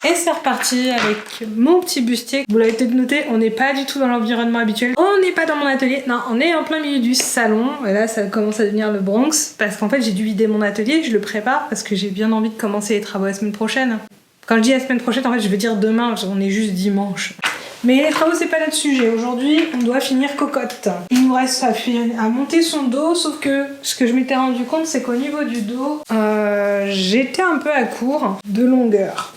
Et c'est reparti avec mon petit bustier. Vous l'avez peut-être noté, on n'est pas du tout dans l'environnement habituel. On n'est pas dans mon atelier, non, on est en plein milieu du salon. Et là, ça commence à devenir le Bronx. Parce qu'en fait, j'ai dû vider mon atelier, je le prépare parce que j'ai bien envie de commencer les travaux la semaine prochaine. Quand je dis la semaine prochaine, en fait, je veux dire demain, on est juste dimanche. Mais les travaux, c'est pas notre sujet. Aujourd'hui, on doit finir cocotte. Il nous reste à monter son dos, sauf que ce que je m'étais rendu compte, c'est qu'au niveau du dos, j'étais un peu à court de longueur.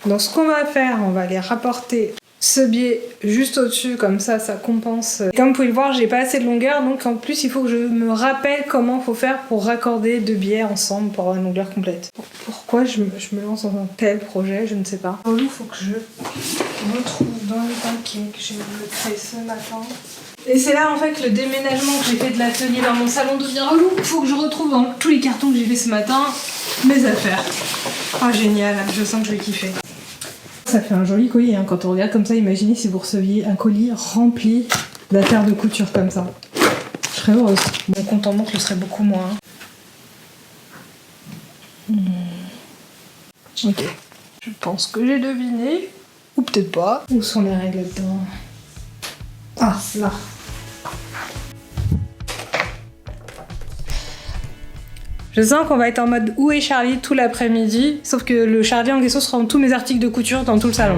Donc ce qu'on va faire, on va aller rapporter ce biais juste au-dessus, comme ça, ça compense. Comme vous pouvez le voir, j'ai pas assez de longueur, donc en plus, il faut que je me rappelle comment faut faire pour raccorder deux biais ensemble pour avoir une longueur complète. Pourquoi je me lance dans un tel projet, je ne sais pas. Il faut que je retrouve dans les paquets que j'ai créé ce matin. Et c'est là en fait que le déménagement que j'ai fait de l'atelier dans mon salon devient relou. Il faut que je retrouve dans tous les cartons que j'ai fait ce matin mes affaires. Oh génial, je sens que je vais kiffer. Ça fait un joli colis, hein. Quand on regarde comme ça, imaginez si vous receviez un colis rempli d'affaires de couture comme ça. Je serais heureuse. Mon compte en banque le serait beaucoup moins. Ok. Je pense que j'ai deviné. Ou peut-être pas. Où sont les règles dedans? Ah, là. Je sens qu'on va être en mode où est Charlie tout l'après-midi, sauf que le Charlie en guesson sera dans tous mes articles de couture dans tout le salon.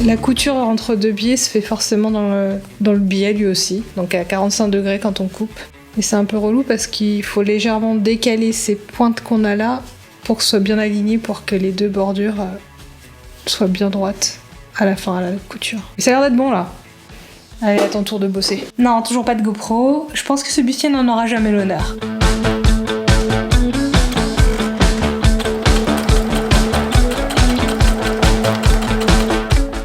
La couture entre deux biais se fait forcément dans le biais lui aussi, donc à 45 degrés quand on coupe. Et c'est un peu relou parce qu'il faut légèrement décaler ces pointes qu'on a là pour que ce soit bien aligné, pour que les deux bordures soient bien droites à la fin, à la couture. Et ça a l'air d'être bon là. Allez, à ton tour de bosser. Non, toujours pas de GoPro. Je pense que ce bustier n'en aura jamais l'honneur.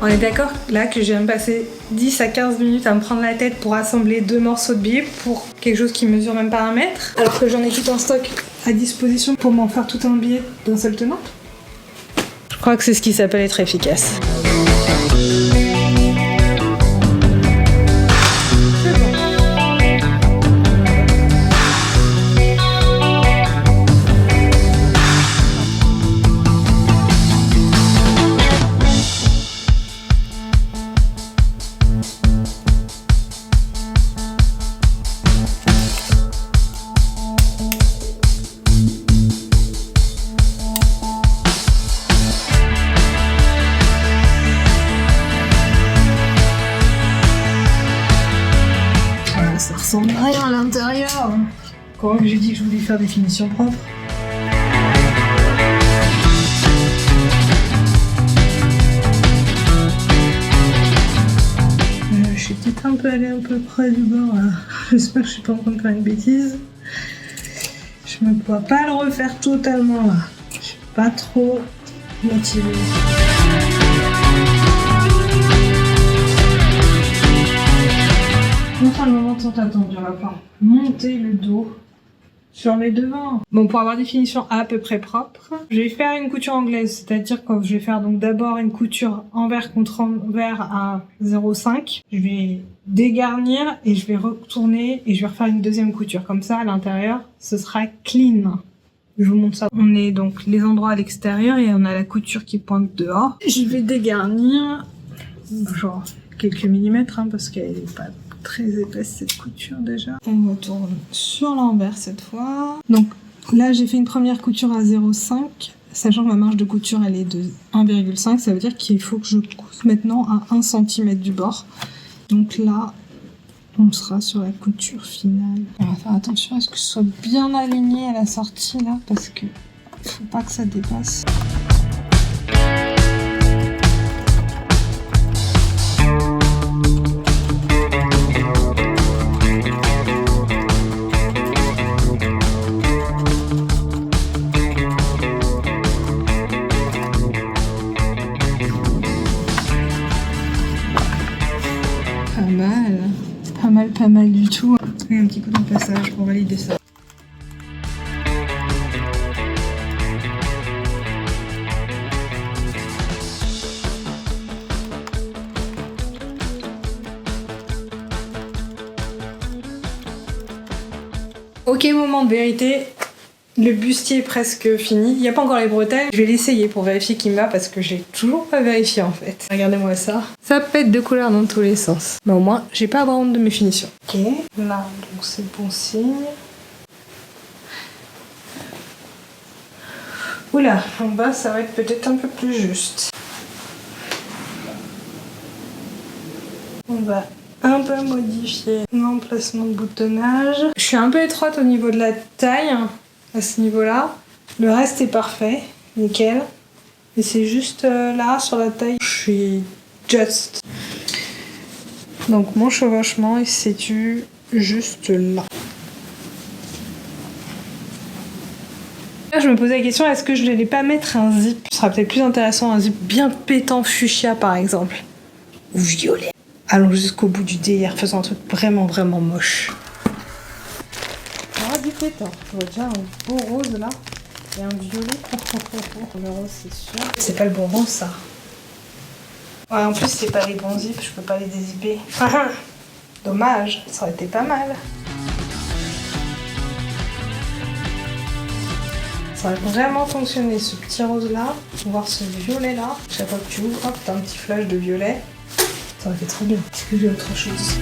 On est d'accord là que je viens de passer 10 à 15 minutes à me prendre la tête pour assembler deux morceaux de biais pour quelque chose qui mesure même pas 1 mètre, alors que j'en ai tout en stock à disposition pour m'en faire tout un biais d'un seul tenant. Je crois que c'est ce qui s'appelle être efficace. Ça ressemble à rien à l'intérieur. Comment que j'ai dit que je voulais faire des finitions propres? Je suis peut-être un peu allée un peu près du bord là. J'espère que je suis pas en train de faire une bêtise. Je me vois pas le refaire totalement là. Je suis pas trop motivée. Enfin, le moment tant attendu, on va pouvoir monter le dos sur les devants. Bon, pour avoir des finitions à peu près propres, je vais faire une couture anglaise, c'est-à-dire que je vais faire donc d'abord une couture envers contre envers à 0,5. Je vais dégarnir et je vais retourner et je vais refaire une deuxième couture. Comme ça, à l'intérieur, ce sera clean. Je vous montre ça. On est donc les endroits à l'extérieur et on a la couture qui pointe dehors. Je vais dégarnir, genre quelques millimètres, hein, parce qu'elle est pas très épaisse cette couture déjà. On retourne sur l'envers cette fois. Donc là j'ai fait une première couture à 0,5, sachant que ma marge de couture elle est de 1,5, ça veut dire qu'il faut que je couse maintenant à 1 cm du bord. Donc là on sera sur la couture finale. On va faire attention à ce que ce soit bien aligné à la sortie là, parce que faut pas que ça dépasse. Pas mal du tout. Et un petit coup de passage pour valider ça. Ok, moment de vérité. Le bustier est presque fini. Il n'y a pas encore les bretelles. Je vais l'essayer pour vérifier qu'il me va parce que j'ai toujours pas vérifié en fait. Regardez-moi ça. Ça pète de couleurs dans tous les sens. Mais au moins, j'ai pas à avoir honte de mes finitions. Ok, là, donc c'est bon signe. Oula, en bas, ça va être peut-être un peu plus juste. On va un peu modifier l'emplacement de boutonnage. Je suis un peu étroite au niveau de la taille. À ce niveau-là. Le reste est parfait, nickel. Et c'est juste là, sur la taille, je suis just. Donc mon chevauchement, il se situe juste là. Là, je me posais la question, est-ce que je n'allais pas mettre un zip? Ce sera peut-être plus intéressant, un zip bien pétant fuchsia par exemple. Ou violet. Allons jusqu'au bout du délire, faisant un truc vraiment vraiment moche. Du pétant. Je vois déjà un beau rose là et un violet. Le rose c'est sûr. C'est pas le bon rose ça. Ouais, en plus c'est pas les bons zips, je peux pas les dézipper. Dommage, ça aurait été pas mal. Ça aurait vraiment fonctionné ce petit rose là, voir ce violet là. Chaque fois que tu ouvres, hop, t'as un petit flash de violet. Ça aurait été trop bien. Est-ce que j'ai autre chose?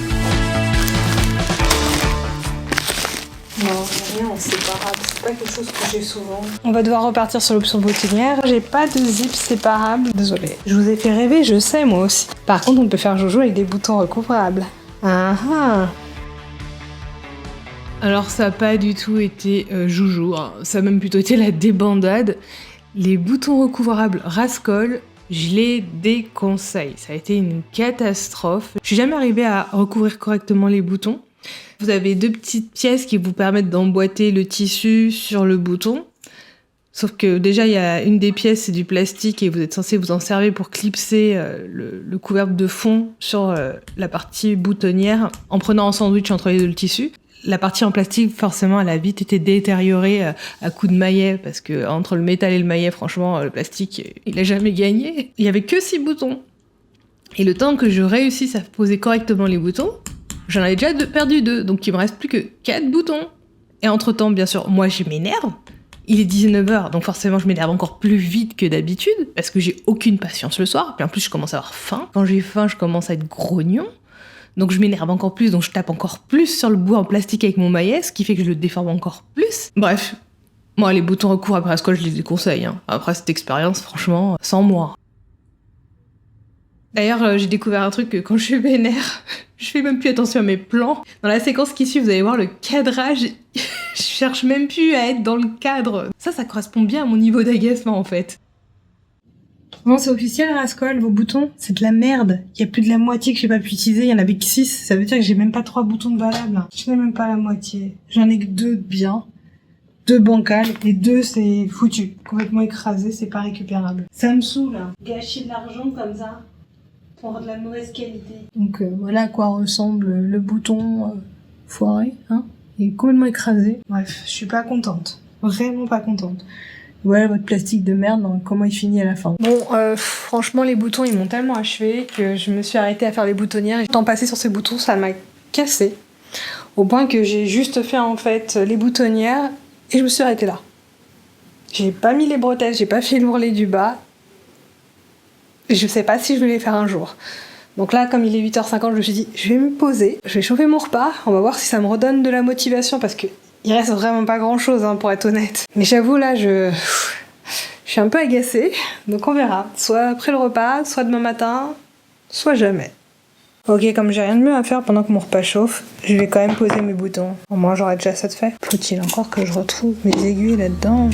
Non, rien en séparable, c'est pas quelque chose que j'ai souvent. On va devoir repartir sur l'option boutonnière. J'ai pas de zip séparable. Désolée. Je vous ai fait rêver, je sais moi aussi. Par contre, on peut faire joujou avec des boutons recouvrables. Ah ah. Alors ça n'a pas du tout été joujou, hein. Ça a même plutôt été la débandade. Les boutons recouvrables Rascol, je les déconseille. Ça a été une catastrophe. Je suis jamais arrivée à recouvrir correctement les boutons. Vous avez deux petites pièces qui vous permettent d'emboîter le tissu sur le bouton. Sauf que déjà, il y a une des pièces, c'est du plastique et vous êtes censé vous en servir pour clipser le couvercle de fond sur la partie boutonnière en prenant un sandwich entre les deux le tissu. La partie en plastique, forcément, elle a vite été détériorée à coups de maillet parce que entre le métal et le maillet, franchement, le plastique, il a jamais gagné. Il y avait que 6 boutons. Et le temps que je réussisse à poser correctement les boutons, j'en avais déjà perdu 2, donc il me reste plus que 4 boutons. Et entre-temps, bien sûr, moi je m'énerve. Il est 19h, donc forcément je m'énerve encore plus vite que d'habitude, parce que j'ai aucune patience le soir, puis en plus je commence à avoir faim. Quand j'ai faim, je commence à être grognon. Donc je m'énerve encore plus, donc je tape encore plus sur le bout en plastique avec mon maillet, ce qui fait que je le déforme encore plus. Bref, moi les boutons recours après Rascol, je les déconseille. Hein. Après cette expérience, franchement, sans moi. D'ailleurs, j'ai découvert un truc que quand je suis vénère, je fais même plus attention à mes plans. Dans la séquence qui suit, vous allez voir le cadrage, je cherche même plus à être dans le cadre. Ça correspond bien à mon niveau d'agacement en fait. Bon, c'est officiel, Rascol, vos boutons, c'est de la merde. Il y a plus de la moitié que j'ai pas pu utiliser, il y en avait que 6. Ça veut dire que j'ai même pas 3 boutons de valables. Je n'ai même pas la moitié. J'en ai que 2 de bien, 2 bancales, et 2 c'est foutu. Complètement écrasé, c'est pas récupérable. Ça me saoule, hein. Gâcher de l'argent comme ça. Pour de la mauvaise qualité. Donc voilà à quoi ressemble le bouton foiré, hein. Il est complètement écrasé. Bref, je suis pas contente. Vraiment pas contente. Voilà votre plastique de merde, donc comment il finit à la fin. Bon, franchement, les boutons, ils m'ont tellement achevé que je me suis arrêtée à faire les boutonnières. Et le temps passé sur ces boutons, ça m'a cassé. Au point que j'ai juste fait, en fait, les boutonnières et je me suis arrêtée là. J'ai pas mis les bretelles, j'ai pas fait l'ourlet du bas. Je sais pas si je vais les faire un jour. Donc là, comme il est 8h50, je me suis dit, je vais me poser, je vais chauffer mon repas, on va voir si ça me redonne de la motivation, parce que il reste vraiment pas grand chose, hein, pour être honnête. Mais j'avoue, là, je suis un peu agacée, donc on verra. Soit après le repas, soit demain matin, soit jamais. Ok, comme j'ai rien de mieux à faire pendant que mon repas chauffe, je vais quand même poser mes boutons. Au moins, j'aurai déjà ça de fait. Faut-il encore que je retrouve mes aiguilles là-dedans ?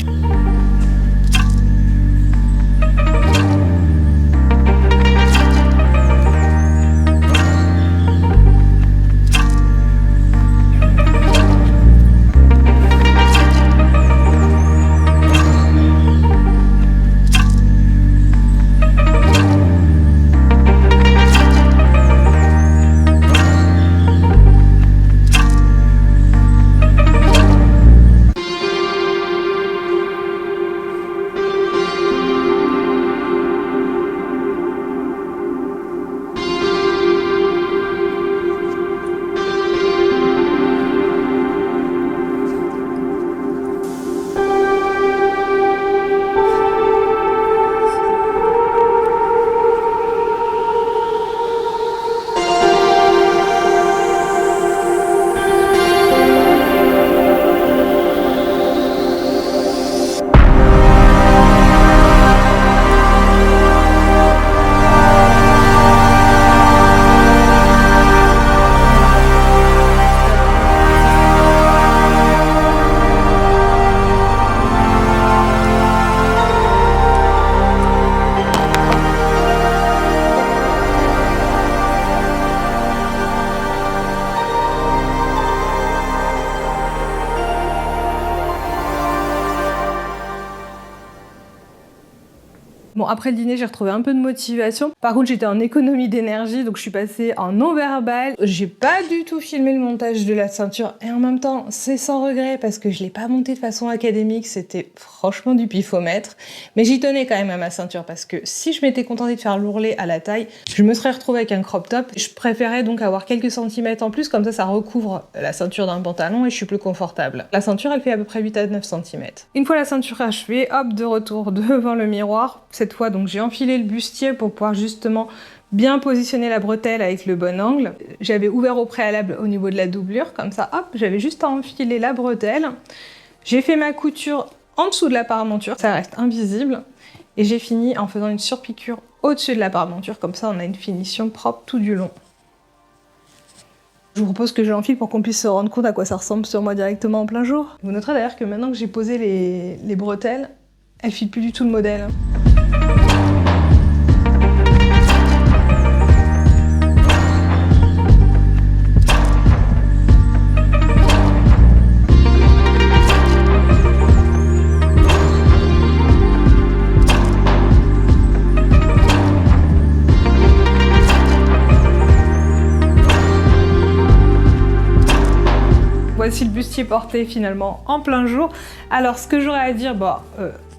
Bon, après le dîner, j'ai retrouvé un peu de motivation. Par contre, j'étais en économie d'énergie, donc je suis passée en non-verbal. J'ai pas du tout filmé le montage de la ceinture, et en même temps, c'est sans regret, parce que je l'ai pas montée de façon académique, c'était franchement du pifomètre. Mais j'y tenais quand même à ma ceinture, parce que si je m'étais contentée de faire l'ourlet à la taille, je me serais retrouvée avec un crop top. Je préférais donc avoir quelques centimètres en plus, comme ça recouvre la ceinture d'un pantalon et je suis plus confortable. La ceinture, elle fait à peu près 8 à 9 cm. Une fois la ceinture achevée, hop, de retour devant le miroir. Cette fois, donc, j'ai enfilé le bustier pour pouvoir justement bien positionner la bretelle avec le bon angle. J'avais ouvert au préalable au niveau de la doublure, comme ça, hop, j'avais juste à enfiler la bretelle. J'ai fait ma couture en dessous de la parementure, ça reste invisible. Et j'ai fini en faisant une surpiqûre au-dessus de la parementure, comme ça on a une finition propre tout du long. Je vous propose que je l'enfile pour qu'on puisse se rendre compte à quoi ça ressemble sur moi directement en plein jour. Vous noterez d'ailleurs que maintenant que j'ai posé les bretelles, elles filent plus du tout le modèle. Voici le bustier porté finalement en plein jour. Alors ce que j'aurais à dire,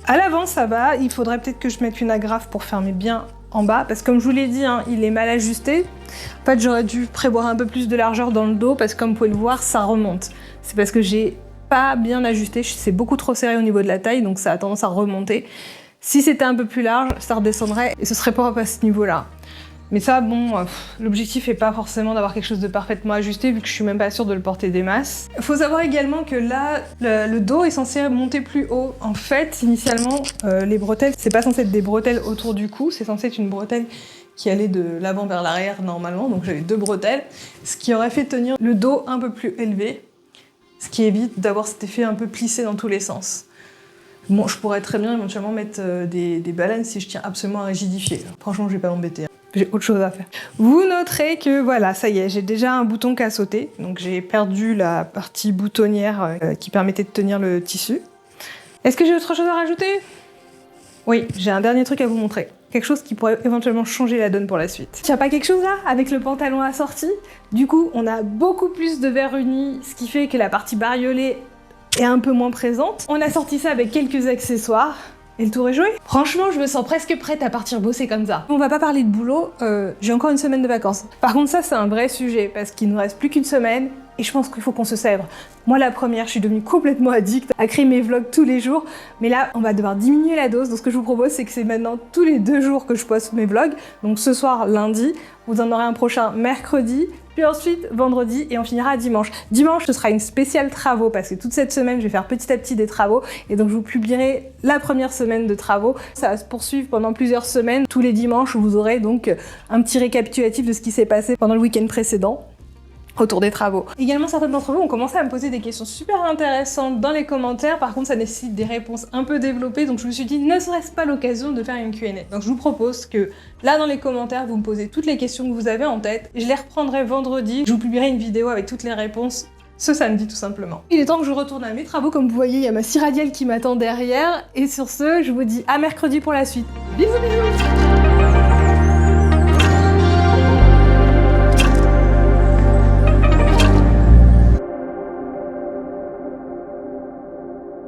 à l'avant ça va, il faudrait peut-être que je mette une agrafe pour fermer bien en bas, parce que comme je vous l'ai dit, hein, il est mal ajusté. En fait j'aurais dû prévoir un peu plus de largeur dans le dos, parce que comme vous pouvez le voir, ça remonte. C'est parce que j'ai pas bien ajusté, c'est beaucoup trop serré au niveau de la taille, donc ça a tendance à remonter. Si c'était un peu plus large, ça redescendrait et ce serait pas à ce niveau-là. Mais ça, bon, l'objectif est pas forcément d'avoir quelque chose de parfaitement ajusté, vu que je suis même pas sûre de le porter des masses. Faut savoir également que là, le dos est censé monter plus haut. En fait, initialement, les bretelles, c'est pas censé être des bretelles autour du cou, c'est censé être une bretelle qui allait de l'avant vers l'arrière normalement, donc j'avais 2 bretelles, ce qui aurait fait tenir le dos un peu plus élevé, ce qui évite d'avoir cet effet un peu plissé dans tous les sens. Bon, je pourrais très bien éventuellement mettre des baleines si je tiens absolument à rigidifier. Franchement, je vais pas m'embêter. J'ai autre chose à faire. Vous noterez que voilà, ça y est, j'ai déjà un bouton qui a sauté. Donc j'ai perdu la partie boutonnière qui permettait de tenir le tissu. Est-ce que j'ai autre chose à rajouter? Oui, j'ai un dernier truc à vous montrer. Quelque chose qui pourrait éventuellement changer la donne pour la suite. Tiens, pas quelque chose là, avec le pantalon assorti? Du coup, on a beaucoup plus de verre uni, ce qui fait que la partie bariolée est un peu moins présente. On a sorti ça avec quelques accessoires. Et le tour est joué. Franchement, je me sens presque prête à partir bosser comme ça. On va pas parler de boulot, j'ai encore une semaine de vacances. Par contre, ça, c'est un vrai sujet, parce qu'il nous reste plus qu'une semaine, et je pense qu'il faut qu'on se sèvre. Moi, la première, je suis devenue complètement addict à créer mes vlogs tous les jours, mais là, on va devoir diminuer la dose, donc ce que je vous propose, c'est que c'est maintenant tous les 2 jours que je poste mes vlogs. Donc ce soir, lundi, vous en aurez un prochain mercredi, puis ensuite vendredi, et on finira dimanche. Dimanche, ce sera une spéciale travaux, parce que toute cette semaine, je vais faire petit à petit des travaux, et donc je vous publierai la première semaine de travaux. Ça va se poursuivre pendant plusieurs semaines. Tous les dimanches, vous aurez donc un petit récapitulatif de ce qui s'est passé pendant le week-end précédent autour des travaux. Également, certaines d'entre vous ont commencé à me poser des questions super intéressantes dans les commentaires. Par contre, ça nécessite des réponses un peu développées, donc je me suis dit, ne serait-ce pas l'occasion de faire une Q&A. Donc je vous propose que là, dans les commentaires, vous me posez toutes les questions que vous avez en tête. Je les reprendrai vendredi. Je vous publierai une vidéo avec toutes les réponses ce samedi, tout simplement. Il est temps que je retourne à mes travaux. Comme vous voyez, il y a ma scie radiale qui m'attend derrière. Et sur ce, je vous dis à mercredi pour la suite. Bisous, bisous!